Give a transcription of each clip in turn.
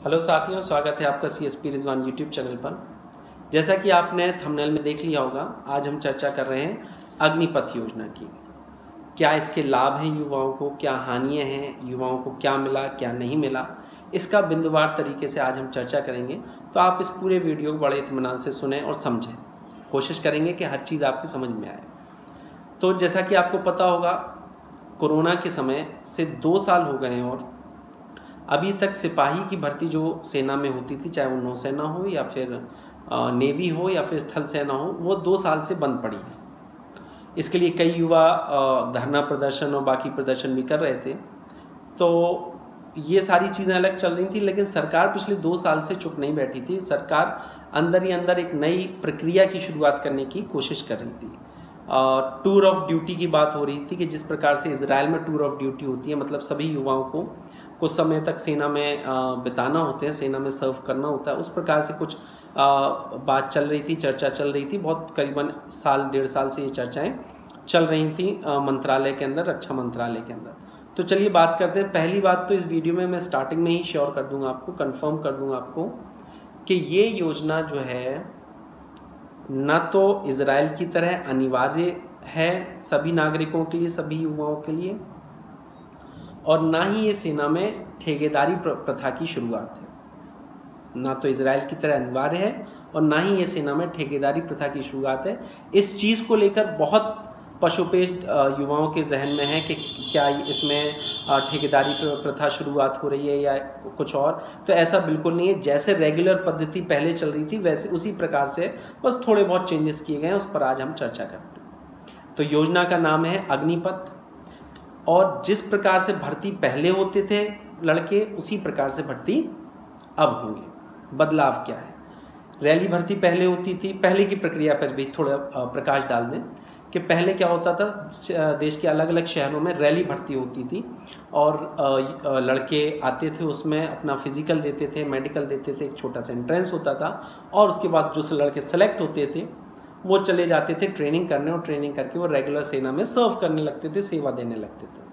Hello साथियों, स्वागत है आपका CSP रिजवान यूट्यूब चैनल पर। जैसा कि आपने थंबनेल में देख लिया होगा, आज हम चर्चा कर रहे हैं अग्निपथ योजना की। क्या इसके लाभ हैं युवाओं को, क्या हानियां हैं, युवाओं को क्या मिला क्या नहीं मिला, इसका बिंदुवार तरीके से आज हम चर्चा करेंगे। तो आप इस पूरे वीडियो को बड़े इत्मीनान से सुनें और समझें। कोशिश करेंगे कि हर चीज़ आपकी समझ में आए। तो जैसा कि आपको पता होगा, कोरोना के समय से 2 साल हो गए हैं और अभी तक सिपाही की भर्ती जो सेना में होती थी, चाहे वो नौसेना हो या फिर नेवी हो या फिर थल सेना हो, वो 2 साल से बंद पड़ी है। इसके लिए कई युवा धरना प्रदर्शन और बाकी प्रदर्शन भी कर रहे थे। तो ये सारी चीज़ें अलग चल रही थी, लेकिन सरकार पिछले 2 साल से चुप नहीं बैठी थी। सरकार अंदर ही अंदर एक नई प्रक्रिया की शुरुआत करने की कोशिश कर रही थी। टूर ऑफ ड्यूटी की बात हो रही थी कि जिस प्रकार से इजराइल में टूर ऑफ ड्यूटी होती है, मतलब सभी युवाओं को कुछ समय तक सेना में बिताना होते हैं, सेना में सर्व करना होता है। उस प्रकार से कुछ बात चल रही थी, चर्चा चल रही थी। बहुत करीबन साल 1.5 साल से ये चर्चाएं चल रही थी मंत्रालय के अंदर, रक्षा मंत्रालय के अंदर। तो चलिए बात करते हैं। पहली बात तो इस वीडियो में मैं स्टार्टिंग में ही श्योर कर दूंगा आपको, कंफर्म कर दूंगा आपको कि ये योजना जो है न तो इजराइल की तरह अनिवार्य है सभी नागरिकों के लिए, सभी युवाओं के लिए, और ना ही ये सेना में ठेकेदारी प्रथा की शुरुआत है। ना तो इजराइल की तरह अनिवार्य है और ना ही ये सेना में ठेकेदारी प्रथा की शुरुआत है। इस चीज़ को लेकर बहुत पशुपेश युवाओं के जहन में है कि क्या इसमें ठेकेदारी प्रथा शुरुआत हो रही है या कुछ और। तो ऐसा बिल्कुल नहीं है। जैसे रेगुलर पद्धति पहले चल रही थी वैसे उसी प्रकार से बस थोड़े बहुत चेंजेस किए गए हैं, उस पर आज हम चर्चा करते हैं। तो योजना का नाम है अग्निपथ, और जिस प्रकार से भर्ती पहले होते थे लड़के, उसी प्रकार से भर्ती अब होंगे। बदलाव क्या है? रैली भर्ती पहले होती थी। पहले की प्रक्रिया पर भी थोड़ा प्रकाश डाल दें कि पहले क्या होता था, देश के अलग अलग शहरों में रैली भर्ती होती थी और लड़के आते थे, उसमें अपना फिजिकल देते थे, मेडिकल देते थे, एक छोटा सा एंट्रेंस होता था और उसके बाद जो लड़के सेलेक्ट होते थे वो चले जाते थे ट्रेनिंग करने, और ट्रेनिंग करके वो रेगुलर सेना में सर्व करने लगते थे, सेवा देने लगते थे।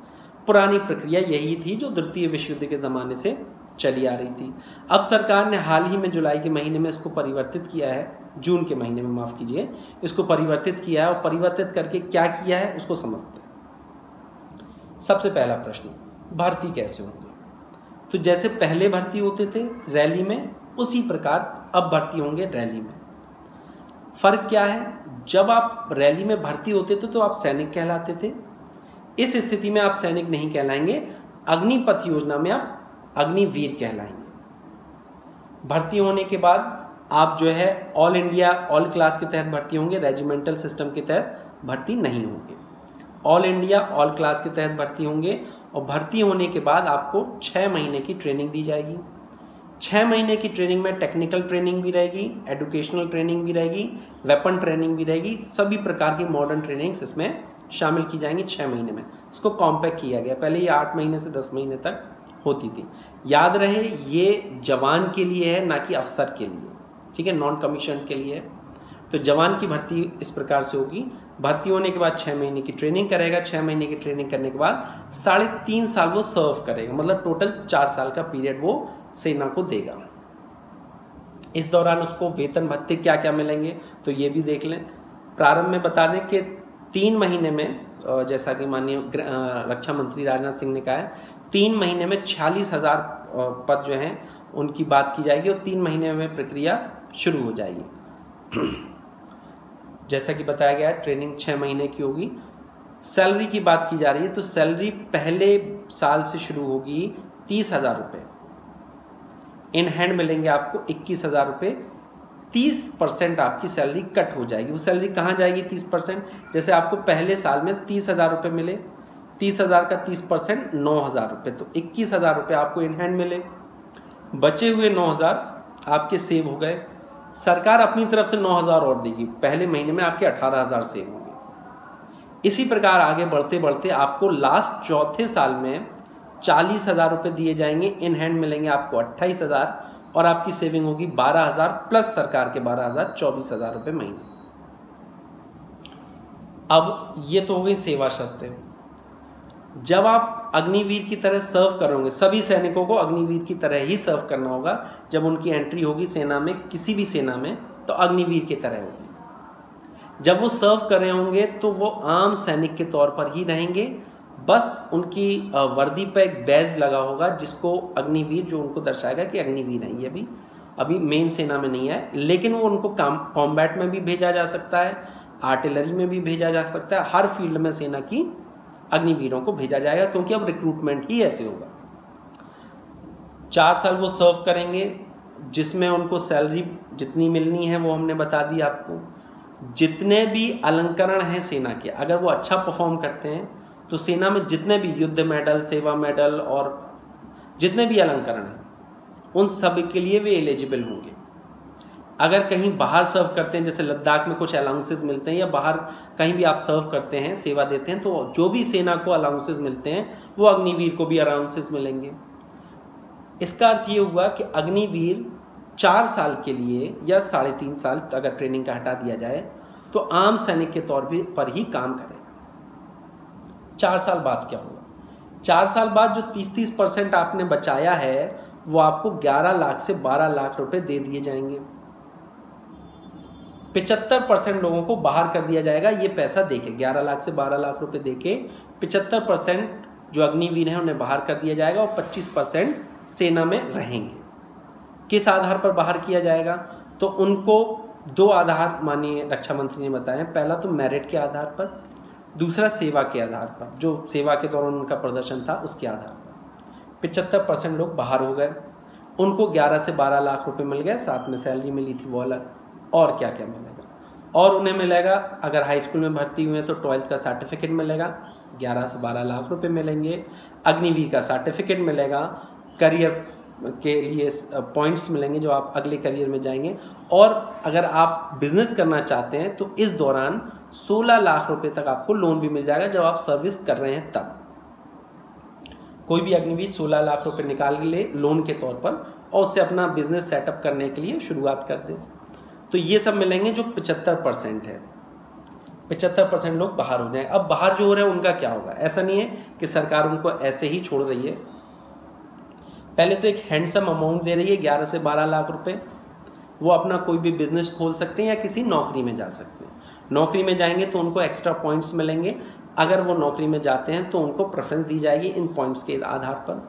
पुरानी प्रक्रिया यही थी जो द्वितीय विश्व युद्ध के ज़माने से चली आ रही थी। अब सरकार ने हाल ही में जुलाई के महीने में इसको परिवर्तित किया है, जून के महीने में माफ़ कीजिए, इसको परिवर्तित किया है। और परिवर्तित करके क्या किया है उसको समझते हैं। सबसे पहला प्रश्न, भर्ती कैसे होंगे? तो जैसे पहले भर्ती होते थे रैली में, उसी प्रकार अब भर्ती होंगे रैली में। फर्क क्या है? जब आप रैली में भर्ती होते थे तो आप सैनिक कहलाते थे। इस स्थिति में आप सैनिक नहीं कहलाएंगे, अग्निपथ योजना में आप अग्निवीर कहलाएंगे। भर्ती होने के बाद आप जो है ऑल इंडिया ऑल क्लास के तहत भर्ती होंगे, रेजिमेंटल सिस्टम के तहत भर्ती नहीं होंगे। ऑल इंडिया ऑल क्लास के तहत भर्ती होंगे और भर्ती होने के बाद आपको 6 महीने की ट्रेनिंग दी जाएगी। 6 महीने की ट्रेनिंग में टेक्निकल ट्रेनिंग भी रहेगी, एजुकेशनल ट्रेनिंग भी रहेगी, वेपन ट्रेनिंग भी रहेगी, सभी प्रकार की मॉडर्न ट्रेनिंग्स इसमें शामिल की जाएंगी 6 महीने में। इसको कॉम्पैक्ट किया गया। पहले ये 8 महीने से 10 महीने तक होती थी। याद रहे ये जवान के लिए है, ना कि अफसर के लिए, ठीक है, नॉन कमीशन के लिए है। तो जवान की भर्ती इस प्रकार से होगी। भर्ती होने के बाद 6 महीने की ट्रेनिंग करेगा। 6 महीने की ट्रेनिंग करने के बाद 3.5 साल वो सर्व करेगा, मतलब टोटल 4 साल का पीरियड वो सेना को देगा। इस दौरान उसको वेतन भत्ते क्या क्या मिलेंगे तो ये भी देख लें। प्रारंभ में बता दें कि 3 महीने में, जैसा कि माननीय रक्षा मंत्री राजनाथ सिंह ने कहा है, 3 महीने में 46,000 पद जो हैं उनकी बात की जाएगी और 3 महीने में प्रक्रिया शुरू हो जाएगी। जैसा कि बताया गया है, ट्रेनिंग 6 महीने की होगी। सैलरी की बात की जा रही है तो सैलरी पहले साल से शुरू होगी 30,000 रुपये। इन हैंड मिलेंगे आपको 21,000 रुपये। 30% आपकी सैलरी कट हो जाएगी। वो सैलरी कहाँ जाएगी 30%? जैसे आपको पहले साल में 30,000 रुपये मिले, 30,000 का 30% 9,000 रुपये, तो 21,000 रुपये आपको इन हैंड मिले। बचे हुए 9,000 आपके सेव हो गए। सरकार अपनी तरफ से 9,000 और देगी। पहले महीने में आपके 18,000 सेव होंगे। इसी प्रकार आगे बढ़ते बढ़ते आपको लास्ट चौथे साल में 40,000 रुपये दिए जाएंगे। इन हैंड मिलेंगे आपको 28,000 और आपकी सेविंग होगी 12,000 प्लस सरकार के 12,000, 24,000 रुपये महीने। अब ये तो हो गई सेवा शर्तें। जब आप अग्निवीर की तरह सर्व करोगे, सभी सैनिकों को अग्निवीर की तरह ही सर्व करना होगा। जब उनकी एंट्री होगी सेना में, किसी भी सेना में, तो अग्निवीर की तरह होगी। जब वो सर्व कर रहे होंगे तो वो आम सैनिक के तौर पर ही रहेंगे, बस उनकी वर्दी पर एक बैज लगा होगा जिसको अग्निवीर, जो उनको दर्शाएगा कि अग्निवीर हैं। ये अभी मेन सेना में नहीं है, लेकिन वो उनको कॉम्बैट में भी भेजा जा सकता है, आर्टिलरी में भी भेजा जा सकता है, हर फील्ड में सेना की अग्निवीरों को भेजा जाएगा, क्योंकि अब रिक्रूटमेंट ही ऐसे होगा। 4 साल वो सर्व करेंगे, जिसमें उनको सैलरी जितनी मिलनी है वो हमने बता दी आपको। जितने भी अलंकरण हैं सेना के, अगर वो अच्छा परफॉर्म करते हैं तो सेना में जितने भी युद्ध मेडल, सेवा मेडल और जितने भी अलंकरण हैं उन सब के लिए वे एलिजिबल होंगे। अगर कहीं बाहर सर्व करते हैं, जैसे लद्दाख में कुछ अलाउंसेस मिलते हैं, या बाहर कहीं भी आप सर्व करते हैं, सेवा देते हैं, तो जो भी सेना को अलाउंसेस मिलते हैं वो अग्निवीर को भी अलाउंसेस मिलेंगे। इसका अर्थ ये हुआ कि अग्निवीर 4 साल के लिए या 3.5 साल अगर ट्रेनिंग का हटा दिया जाए तो आम सैनिक के तौर पर ही काम करेगा। 4 साल बाद क्या होगा? 4 साल बाद जो 30% आपने बचाया है वो आपको 11 लाख से 12 लाख रुपए दे दिए जाएंगे। 75% लोगों को बाहर कर दिया जाएगा ये पैसा देके, 11 लाख से 12 लाख रुपए देके 75% जो अग्निवीर हैं उन्हें बाहर कर दिया जाएगा और 25% सेना में रहेंगे। किस आधार पर बाहर किया जाएगा? तो उनको 2 आधार माननीय रक्षा मंत्री ने बताया। पहला तो मेरिट के आधार पर, दूसरा सेवा के आधार पर, जो सेवा के दौरान उनका प्रदर्शन था उसके आधार पर। 75% लोग बाहर हो गए, उनको 11 से 12 लाख रुपए मिल गए, साथ में सैलरी मिली थी वो अलग, और क्या क्या मिलेगा। और उन्हें मिलेगा, अगर हाई स्कूल में भर्ती हुए तो 12th का सर्टिफिकेट मिलेगा, 11 से 12 लाख रुपए मिलेंगे। अग्निवीर का सर्टिफिकेट मिलेगा, करियर के लिए पॉइंट्स मिलेंगे जो आप अगले करियर में जाएंगे। और अगर आप बिजनेस करना चाहते हैं तो इस दौरान 16 लाख रुपए तक आपको लोन भी मिल जाएगा, जब आप सर्विस कर रहे हैं तब। कोई भी अग्निवीर 16 लाख रुपए निकाल ले लोन के तौर पर और उससे अपना बिजनेस सेटअप करने के लिए शुरुआत कर दे। तो ये सब मिलेंगे जो 75% है। 75% लोग बाहर हो जाए। अब बाहर जो हो रहे हैं उनका क्या होगा? ऐसा नहीं है कि सरकार उनको ऐसे ही छोड़ रही है। पहले तो एक हैंडसम अमाउंट दे रही है, 11 से 12 लाख रुपए। वो अपना कोई भी बिजनेस खोल सकते हैं या किसी नौकरी में जा सकते हैं। नौकरी में जाएंगे तो उनको एक्स्ट्रा पॉइंट्स मिलेंगे। अगर वो नौकरी में जाते हैं तो उनको प्रेफरेंस दी जाएगी इन पॉइंट्स के आधार पर।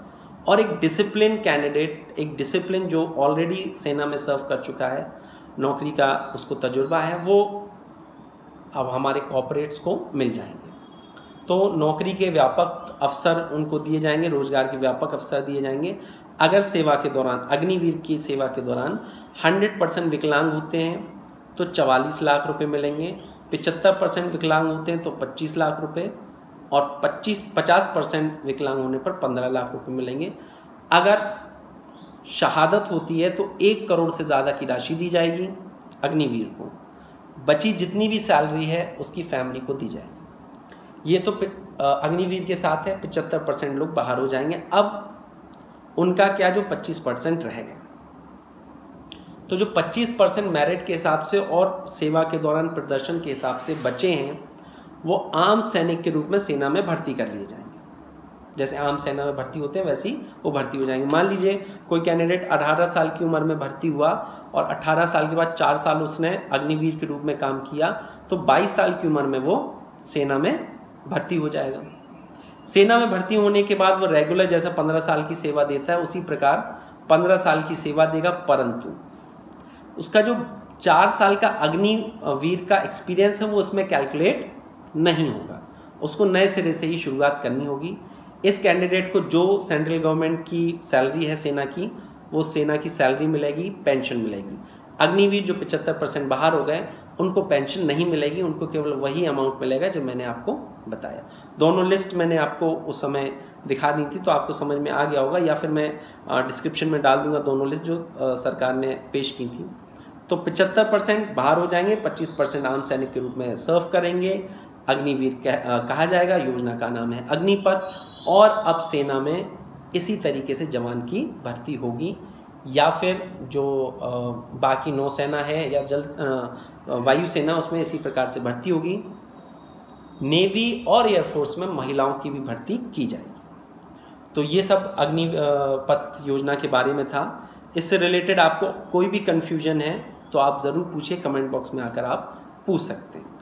और एक डिसिप्लिन कैंडिडेट, एक डिसिप्लिन जो ऑलरेडी सेना में सर्व कर चुका है, नौकरी का उसको तजुर्बा है, वो अब हमारे कॉर्पोरेट्स को मिल जाएंगे। तो नौकरी के व्यापक अवसर उनको दिए जाएंगे, रोजगार के व्यापक अवसर दिए जाएंगे। अगर सेवा के दौरान, अग्निवीर की सेवा के दौरान 100% विकलांग होते हैं तो 44 लाख रुपए मिलेंगे। 75% विकलांग होते हैं तो 25 लाख रुपए, और 50% विकलांग होने पर 15 लाख रुपए मिलेंगे। अगर शहादत होती है तो 1 करोड़ से ज़्यादा की राशि दी जाएगी अग्निवीर को। बची जितनी भी सैलरी है उसकी फैमिली को दी जाएगी। ये तो अग्निवीर के साथ है। 75% लोग बाहर हो जाएंगे। अब उनका क्या, जो 25% रहेगा। तो जो 25% मेरिट के हिसाब से और सेवा के दौरान प्रदर्शन के हिसाब से बचे हैं, वो आम सैनिक के रूप में सेना में भर्ती कर लिए जाएंगे। जैसे आम सेना में भर्ती होते हैं वैसे ही वो भर्ती हो जाएंगे। मान लीजिए कोई कैंडिडेट 18 साल की उम्र में भर्ती हुआ और 18 साल के बाद 4 साल उसने अग्निवीर के रूप में काम किया, तो 22 साल की उम्र में वो सेना में भर्ती हो जाएगा। सेना में भर्ती होने के बाद वो रेगुलर जैसा 15 साल की सेवा देता है उसी प्रकार 15 साल की सेवा देगा, परंतु उसका जो 4 साल का अग्निवीर का एक्सपीरियंस है वो उसमें कैलकुलेट नहीं होगा। उसको नए सिरे से ही शुरुआत करनी होगी। इस कैंडिडेट को जो सेंट्रल गवर्नमेंट की सैलरी है सेना की, वो सेना की सैलरी मिलेगी, पेंशन मिलेगी। अग्निवीर जो 75% बाहर हो गए उनको पेंशन नहीं मिलेगी, उनको केवल वही अमाउंट मिलेगा जो मैंने आपको बताया। दोनों लिस्ट मैंने आपको उस समय दिखा दी थी तो आपको समझ में आ गया होगा, या फिर मैं डिस्क्रिप्शन में डाल दूंगा दोनों लिस्ट जो सरकार ने पेश की थी। तो 75% बाहर हो जाएंगे, 25% आम सैनिक के रूप में सर्व करेंगे। अग्निवीर कहा जाएगा, योजना का नाम है अग्निपथ। और अब सेना में इसी तरीके से जवान की भर्ती होगी, या फिर जो बाकी नौसेना है या जल वायुसेना, उसमें इसी प्रकार से भर्ती होगी। नेवी और एयरफोर्स में महिलाओं की भी भर्ती की जाएगी। तो ये सब अग्निपथ योजना के बारे में था। इससे रिलेटेड आपको कोई भी कन्फ्यूजन है तो आप ज़रूर पूछिए, कमेंट बॉक्स में आकर आप पूछ सकते हैं।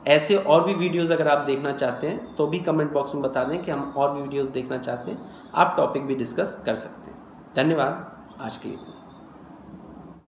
ऐसे और भी वीडियोस अगर आप देखना चाहते हैं तो भी कमेंट बॉक्स में बता दें कि हम और भी वीडियोस देखना चाहते हैं, आप टॉपिक भी डिस्कस कर सकते हैं। धन्यवाद आज के लिए।